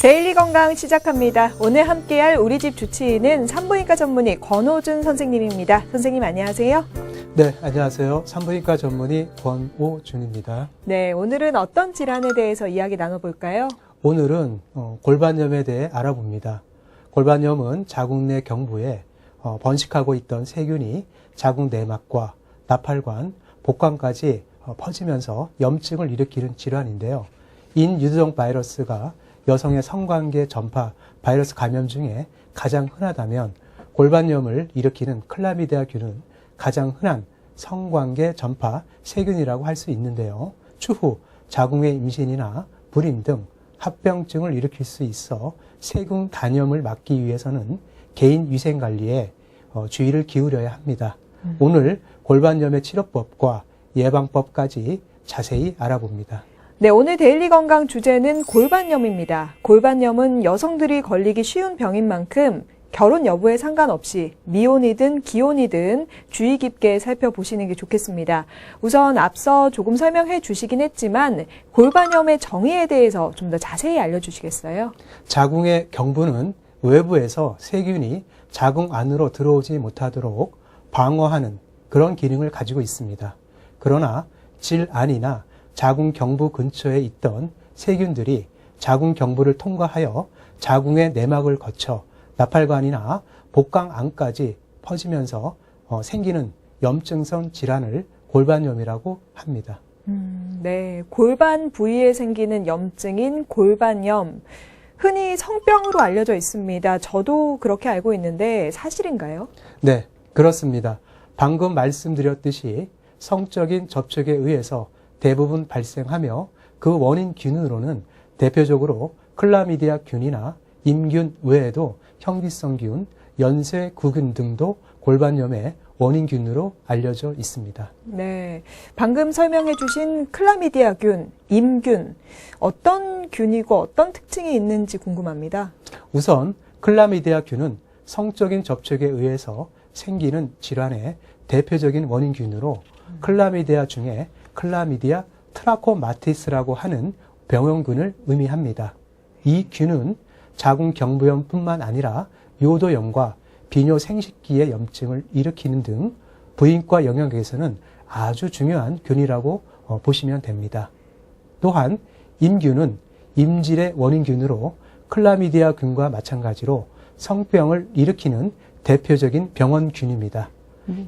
데일리 건강 시작합니다. 오늘 함께할 우리 집 주치의는 산부인과 전문의 권호준 선생님입니다. 선생님 안녕하세요. 네, 안녕하세요. 산부인과 전문의 권호준입니다. 네, 오늘은 어떤 질환에 대해서 이야기 나눠볼까요? 오늘은 골반염에 대해 알아봅니다. 골반염은 자궁 내 경부에 번식하고 있던 세균이 자궁 내막과 나팔관, 복관까지 퍼지면서 염증을 일으키는 질환인데요. 인유두종 바이러스가 여성의 성관계 전파 바이러스 감염 중에 가장 흔하다면 골반염을 일으키는 클라미디아균은 가장 흔한 성관계 전파 세균이라고 할 수 있는데요. 추후 자궁의 임신이나 불임 등 합병증을 일으킬 수 있어 세균 단염을 막기 위해서는 개인 위생 관리에 주의를 기울여야 합니다. 오늘 골반염의 치료법과 예방법까지 자세히 알아봅니다. 네, 오늘 데일리 건강 주제는 골반염입니다. 골반염은 여성들이 걸리기 쉬운 병인 만큼 결혼 여부에 상관없이 미혼이든 기혼이든 주의 깊게 살펴보시는 게 좋겠습니다. 우선 앞서 조금 설명해 주시긴 했지만 골반염의 정의에 대해서 좀 더 자세히 알려주시겠어요? 자궁의 경부는 외부에서 세균이 자궁 안으로 들어오지 못하도록 방어하는 그런 기능을 가지고 있습니다. 그러나 질 안이나 자궁 경부 근처에 있던 세균들이 자궁 경부를 통과하여 자궁의 내막을 거쳐 나팔관이나 복강 안까지 퍼지면서 생기는 염증성 질환을 골반염이라고 합니다. 네, 골반 부위에 생기는 염증인 골반염. 흔히 성병으로 알려져 있습니다. 저도 그렇게 알고 있는데 사실인가요? 네, 그렇습니다. 방금 말씀드렸듯이 성적인 접촉에 의해서 대부분 발생하며 그 원인균으로는 대표적으로 클라미디아균이나 임균 외에도 형비성균, 연쇄구균 등도 골반염의 원인균으로 알려져 있습니다. 네, 방금 설명해 주신 클라미디아균, 임균, 어떤 균이고 어떤 특징이 있는지 궁금합니다. 우선 클라미디아균은 성적인 접촉에 의해서 생기는 질환의 대표적인 원인균으로 클라미디아 중에 클라미디아 트라코마티스라고 하는 병원균을 의미합니다. 이 균은 자궁 경부염뿐만 아니라 요도염과 비뇨 생식기의 염증을 일으키는 등 부인과 영역에서는 아주 중요한 균이라고 보시면 됩니다. 또한 임균은 임질의 원인균으로 클라미디아균과 마찬가지로 성병을 일으키는 대표적인 병원균입니다.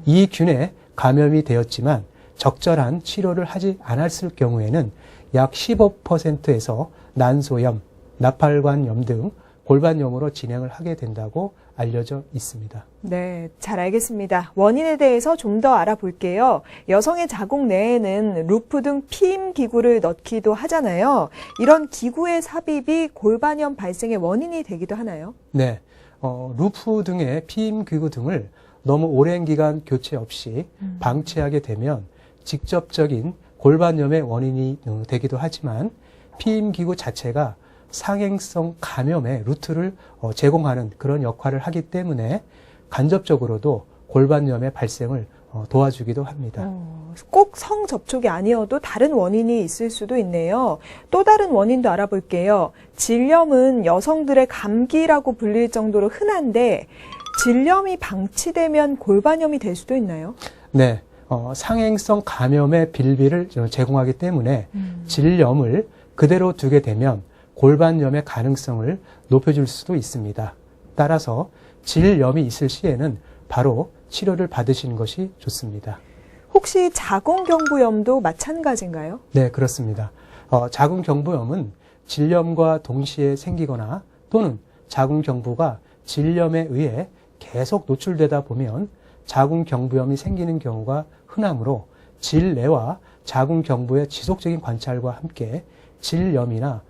이 균에 감염이 되었지만 적절한 치료를 하지 않았을 경우에는 약 15%에서 난소염, 나팔관염 등 골반염으로 진행을 하게 된다고 알려져 있습니다. 네, 잘 알겠습니다. 원인에 대해서 좀 더 알아볼게요. 여성의 자궁 내에는 루프 등 피임 기구를 넣기도 하잖아요. 이런 기구의 삽입이 골반염 발생의 원인이 되기도 하나요? 네, 루프 등의 피임 기구 등을 너무 오랜 기간 교체 없이 방치하게 되면 직접적인 골반염의 원인이 되기도 하지만 피임 기구 자체가 상행성 감염의 루트를 제공하는 그런 역할을 하기 때문에 간접적으로도 골반염의 발생을 도와주기도 합니다. 꼭 성접촉이 아니어도 다른 원인이 있을 수도 있네요. 또 다른 원인도 알아볼게요. 질염은 여성들의 감기라고 불릴 정도로 흔한데 질염이 방치되면 골반염이 될 수도 있나요? 네, 상행성 감염의 빌비를 제공하기 때문에 질염을 그대로 두게 되면 골반염의 가능성을 높여줄 수도 있습니다. 따라서 질염이 있을 시에는 바로 치료를 받으시는 것이 좋습니다. 혹시 자궁경부염도 마찬가지인가요? 네, 그렇습니다. 자궁경부염은 질염과 동시에 생기거나 또는 자궁경부가 질염에 의해 계속 노출되다 보면 자궁경부염이 생기는 경우가 흔하므로 질내와 자궁경부의 지속적인 관찰과 함께 질염이나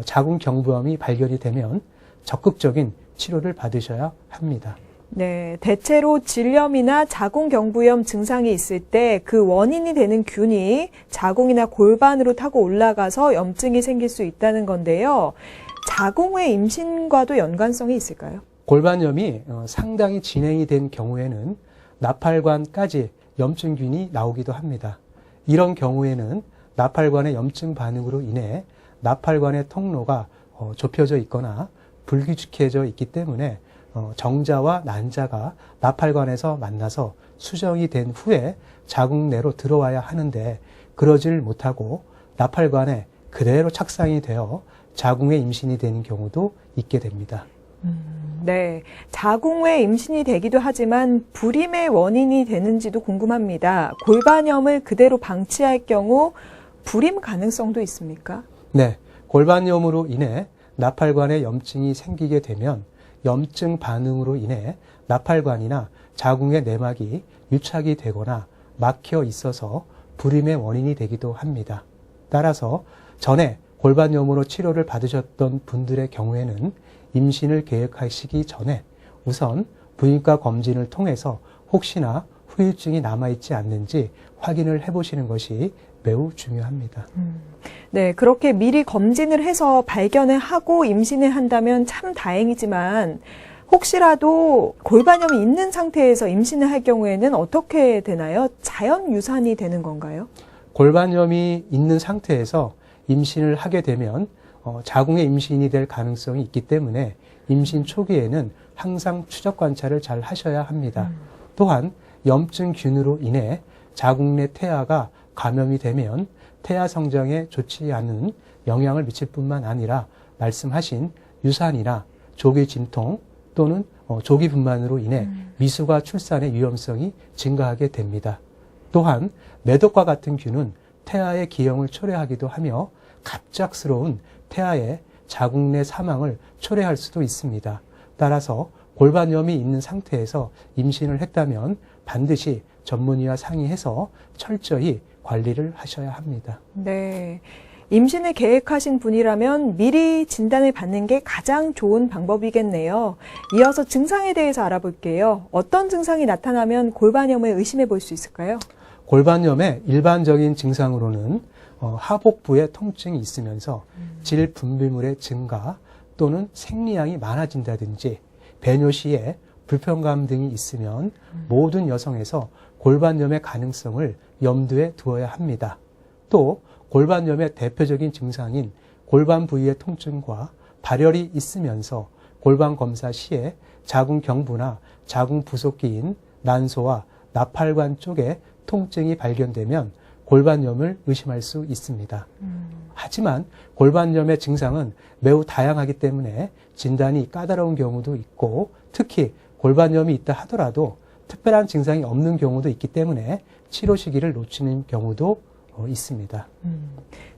자궁경부염이 발견이 되면 적극적인 치료를 받으셔야 합니다. 네, 대체로 질염이나 자궁경부염 증상이 있을 때 그 원인이 되는 균이 자궁이나 골반으로 타고 올라가서 염증이 생길 수 있다는 건데요. 자궁의 임신과도 연관성이 있을까요? 골반염이 상당히 진행이 된 경우에는 나팔관까지 염증균이 나오기도 합니다. 이런 경우에는 나팔관의 염증 반응으로 인해 나팔관의 통로가 좁혀져 있거나 불규칙해져 있기 때문에 정자와 난자가 나팔관에서 만나서 수정이 된 후에 자궁 내로 들어와야 하는데 그러질 못하고 나팔관에 그대로 착상이 되어 자궁에 임신이 되는 경우도 있게 됩니다. 네, 자궁외 임신이 되기도 하지만 불임의 원인이 되는지도 궁금합니다. 골반염을 그대로 방치할 경우 불임 가능성도 있습니까? 네, 골반염으로 인해 나팔관에 염증이 생기게 되면 염증 반응으로 인해 나팔관이나 자궁의 내막이 유착이 되거나 막혀 있어서 불임의 원인이 되기도 합니다. 따라서 전에 골반염으로 치료를 받으셨던 분들의 경우에는 임신을 계획하시기 전에 우선 부인과 검진을 통해서 혹시나 후유증이 남아있지 않는지 확인을 해보시는 것이 매우 중요합니다. 네, 그렇게 미리 검진을 해서 발견을 하고 임신을 한다면 참 다행이지만 혹시라도 골반염이 있는 상태에서 임신을 할 경우에는 어떻게 되나요? 자연 유산이 되는 건가요? 골반염이 있는 상태에서 임신을 하게 되면 자궁의 임신이 될 가능성이 있기 때문에 임신 초기에는 항상 추적 관찰을 잘 하셔야 합니다. 또한 염증균으로 인해 자궁 내 태아가 감염이 되면 태아 성장에 좋지 않은 영향을 미칠 뿐만 아니라 말씀하신 유산이나 조기 진통 또는 조기 분만으로 인해 미숙아 출산의 위험성이 증가하게 됩니다. 또한 매독과 같은 균은 태아의 기형을 초래하기도 하며 갑작스러운 태아의 자궁 내 사망을 초래할 수도 있습니다. 따라서 골반염이 있는 상태에서 임신을 했다면 반드시 전문의와 상의해서 철저히 관리를 하셔야 합니다. 네. 임신을 계획하신 분이라면 미리 진단을 받는 게 가장 좋은 방법이겠네요. 이어서 증상에 대해서 알아볼게요. 어떤 증상이 나타나면 골반염을 의심해 볼 수 있을까요? 골반염의 일반적인 증상으로는 하복부에 통증이 있으면서 질 분비물의 증가 또는 생리량이 많아진다든지 배뇨 시에 불편감 등이 있으면 모든 여성에서 골반염의 가능성을 염두에 두어야 합니다. 또 골반염의 대표적인 증상인 골반 부위의 통증과 발열이 있으면서 골반 검사 시에 자궁 경부나 자궁 부속기인 난소와 나팔관 쪽에 통증이 발견되면 골반염을 의심할 수 있습니다. 하지만 골반염의 증상은 매우 다양하기 때문에 진단이 까다로운 경우도 있고 특히 골반염이 있다 하더라도 특별한 증상이 없는 경우도 있기 때문에 치료 시기를 놓치는 경우도 있습니다.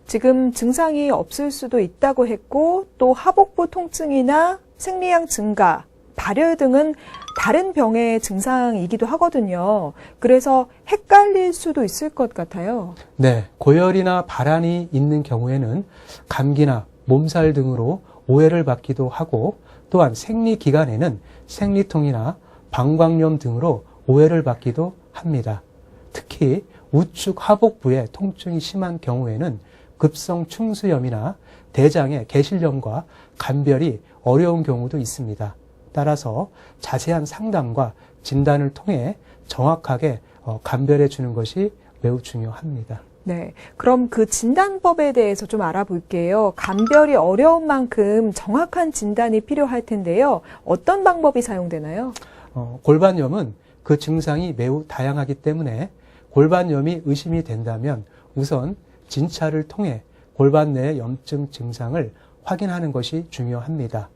지금 증상이 없을 수도 있다고 했고 또 하복부 통증이나 생리량 증가, 발열 등은 다른 병의 증상이기도 하거든요. 그래서 헷갈릴 수도 있을 것 같아요. 네, 고열이나 발한이 있는 경우에는 감기나 몸살 등으로 오해를 받기도 하고 또한 생리 기간에는 생리통이나 방광염 등으로 오해를 받기도 합니다. 특히 우측 하복부에 통증이 심한 경우에는 급성 충수염이나 대장의 개실염과 감별이 어려운 경우도 있습니다. 따라서 자세한 상담과 진단을 통해 정확하게 감별해 주는 것이 매우 중요합니다. 네, 그럼 그 진단법에 대해서 좀 알아볼게요. 감별이 어려운 만큼 정확한 진단이 필요할 텐데요. 어떤 방법이 사용되나요? 골반염은 그 증상이 매우 다양하기 때문에 골반염이 의심이 된다면 우선 진찰을 통해 골반 내의 염증 증상을 확인하는 것이 중요합니다.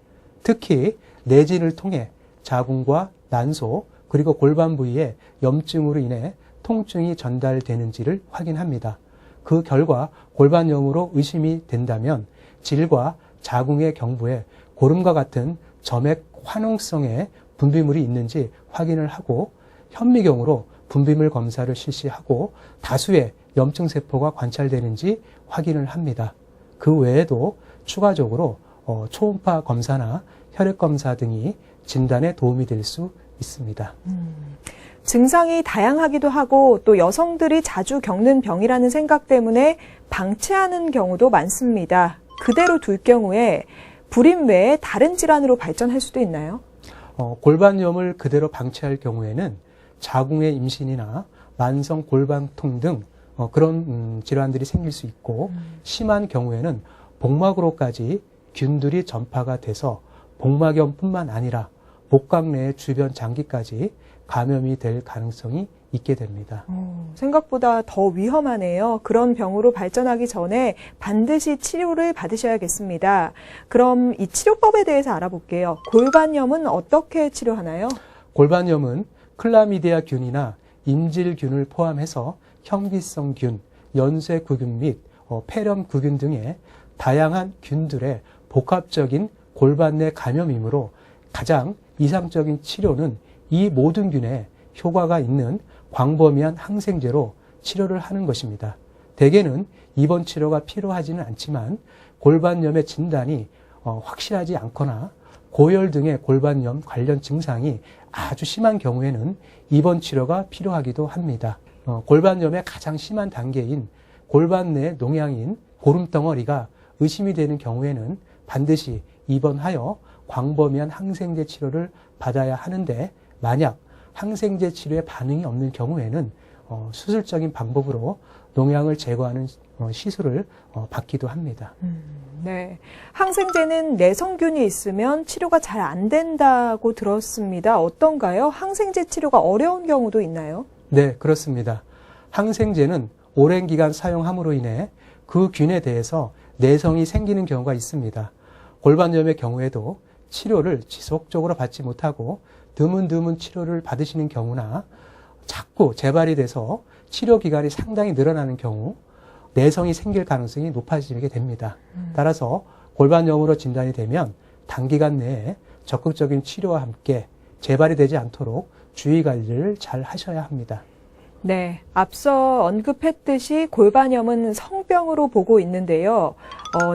특히 내진을 통해 자궁과 난소 그리고 골반 부위에 염증으로 인해 통증이 전달되는지를 확인합니다. 그 결과 골반염으로 의심이 된다면 질과 자궁의 경부에 고름과 같은 점액 환웅성의 분비물이 있는지 확인을 하고 현미경으로 분비물 검사를 실시하고 다수의 염증 세포가 관찰되는지 확인을 합니다. 그 외에도 추가적으로 초음파 검사나 혈액 검사 등이 진단에 도움이 될 수 있습니다. 증상이 다양하기도 하고 또 여성들이 자주 겪는 병이라는 생각 때문에 방치하는 경우도 많습니다. 그대로 둘 경우에 불임 외에 다른 질환으로 발전할 수도 있나요? 골반염을 그대로 방치할 경우에는 자궁의 임신이나 만성 골반통 등 그런 질환들이 생길 수 있고 심한 경우에는 복막으로까지 균들이 전파가 돼서 복막염뿐만 아니라 복강 내의 주변 장기까지 감염이 될 가능성이 있게 됩니다. 생각보다 더 위험하네요. 그런 병으로 발전하기 전에 반드시 치료를 받으셔야겠습니다. 그럼 이 치료법에 대해서 알아볼게요. 골반염은 어떻게 치료하나요? 골반염은 클라미디아 균이나 인질균을 포함해서 현기성균, 연쇄구균 및 폐렴구균 등의 다양한 균들의 복합적인 골반 내 감염이므로 가장 이상적인 치료는 이 모든 균에 효과가 있는 광범위한 항생제로 치료를 하는 것입니다. 대개는 입원 치료가 필요하지는 않지만 골반염의 진단이 확실하지 않거나 고열 등의 골반염 관련 증상이 아주 심한 경우에는 입원 치료가 필요하기도 합니다. 골반염의 가장 심한 단계인 골반 내 농양인 고름덩어리가 의심이 되는 경우에는 반드시 입원하여 광범위한 항생제 치료를 받아야 하는데, 만약 항생제 치료에 반응이 없는 경우에는 수술적인 방법으로 농양을 제거하는 시술을 받기도 합니다. 네. 항생제는 내성균이 있으면 치료가 잘 안 된다고 들었습니다. 어떤가요? 항생제 치료가 어려운 경우도 있나요? 네, 그렇습니다. 항생제는 오랜 기간 사용함으로 인해 그 균에 대해서 내성이 생기는 경우가 있습니다. 골반염의 경우에도 치료를 지속적으로 받지 못하고 드문드문 치료를 받으시는 경우나 자꾸 재발이 돼서 치료 기간이 상당히 늘어나는 경우 내성이 생길 가능성이 높아지게 됩니다. 따라서 골반염으로 진단이 되면 단기간 내에 적극적인 치료와 함께 재발이 되지 않도록 주의 관리를 잘 하셔야 합니다. 네, 앞서 언급했듯이 골반염은 성병으로 보고 있는데요.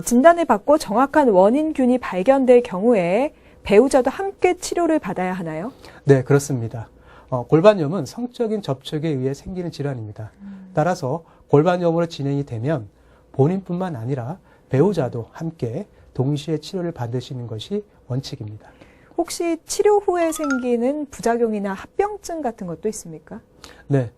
진단을 받고 정확한 원인균이 발견될 경우에 배우자도 함께 치료를 받아야 하나요? 네, 그렇습니다. 골반염은 성적인 접촉에 의해 생기는 질환입니다. 따라서 골반염으로 진행이 되면 본인뿐만 아니라 배우자도 함께 동시에 치료를 받으시는 것이 원칙입니다. 혹시 치료 후에 생기는 부작용이나 합병증 같은 것도 있습니까? 네,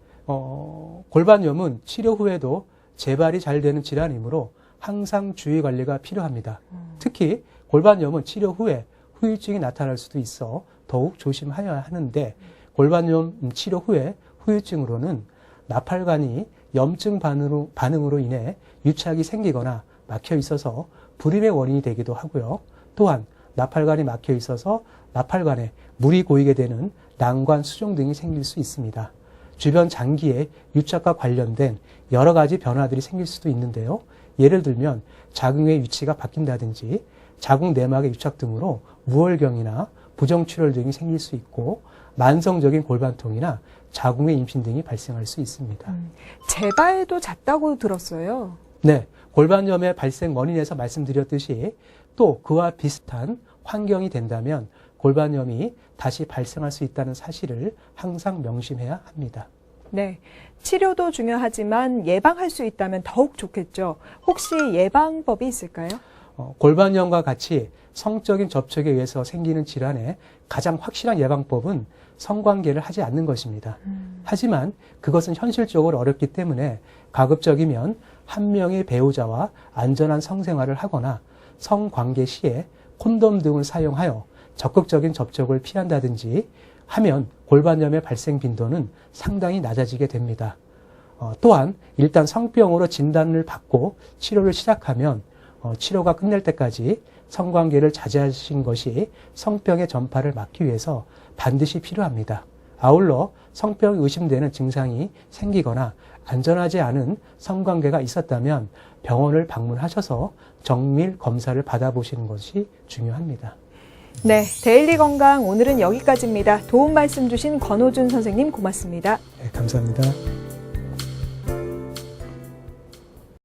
골반염은 치료 후에도 재발이 잘 되는 질환이므로 항상 주의 관리가 필요합니다. 특히 골반염은 치료 후에 후유증이 나타날 수도 있어 더욱 조심하여야 하는데, 골반염 치료 후에 후유증으로는 나팔관이 염증 반응으로 인해 유착이 생기거나 막혀 있어서 불임의 원인이 되기도 하고요. 또한 나팔관이 막혀 있어서 나팔관에 물이 고이게 되는 난관 수종 등이 생길 수 있습니다. 주변 장기의 유착과 관련된 여러 가지 변화들이 생길 수도 있는데요. 예를 들면 자궁의 위치가 바뀐다든지 자궁 내막의 유착 등으로 무월경이나 부정출혈 등이 생길 수 있고, 만성적인 골반통이나 자궁의 임신 등이 발생할 수 있습니다. 재발도 잦다고 들었어요. 네, 골반염의 발생 원인에서 말씀드렸듯이 또 그와 비슷한 환경이 된다면 골반염이 다시 발생할 수 있다는 사실을 항상 명심해야 합니다. 네, 치료도 중요하지만 예방할 수 있다면 더욱 좋겠죠. 혹시 예방법이 있을까요? 골반염과 같이 성적인 접촉에 의해서 생기는 질환의 가장 확실한 예방법은 성관계를 하지 않는 것입니다. 하지만 그것은 현실적으로 어렵기 때문에 가급적이면 한 명의 배우자와 안전한 성생활을 하거나 성관계 시에 콘돔 등을 사용하여 적극적인 접촉을 피한다든지 하면 골반염의 발생 빈도는 상당히 낮아지게 됩니다. 또한 일단 성병으로 진단을 받고 치료를 시작하면 치료가 끝날 때까지 성관계를 자제하신 것이 성병의 전파를 막기 위해서 반드시 필요합니다. 아울러 성병이 의심되는 증상이 생기거나 안전하지 않은 성관계가 있었다면 병원을 방문하셔서 정밀 검사를 받아보시는 것이 중요합니다. 네, 데일리 건강 오늘은 여기까지입니다. 도움 말씀 주신 권호준 선생님 고맙습니다. 네, 감사합니다.